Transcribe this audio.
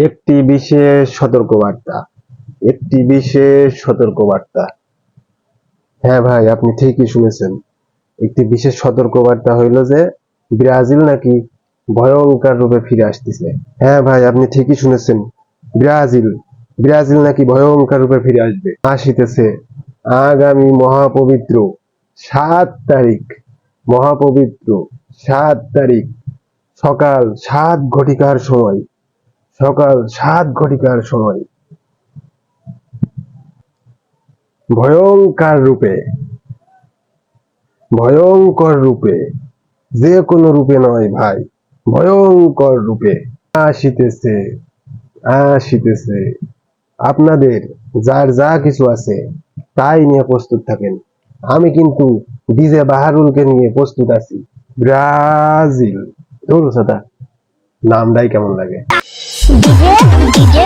একটি বিশেষ সতর্কবার্তা, একটি বিশেষ সতর্কবার্তা। হ্যাঁ ভাই, আপনি ঠিকই শুনেছেন। একটি বিশেষ সতর্কবার্তা হইল যে ব্রাজিল নাকি ভয়ঙ্কর রূপে ফিরে আসতেছে। হ্যাঁ ভাই, আপনি ঠিকই শুনেছেন। ব্রাজিল ব্রাজিল নাকি ভয়ঙ্কর রূপে ফিরে আসবে, আসিতেছে আগামী মহাপবিত্র 7 তারিখ। মহাপবিত্র 7 তারিখ সকাল 7 ঘটিকার সময়, সকাল 7 ঘটিকার সময় ভয়ঙ্কর রূপে, ভয়ঙ্কর রূপে, যে কোনো রূপে নয় ভাই, ভয়ঙ্কর রূপে আসিতেছে, আসিতেছে। আপনাদের যার যা কিছু আছে তাই নিয়ে প্রস্তুত থাকেন। আমি কিন্তু ডিজে বাহারুলকে নিয়ে প্রস্তুত আছি। ব্রাজিল, ধরুন সাদা নামটাই কেমন লাগে। DJ DJ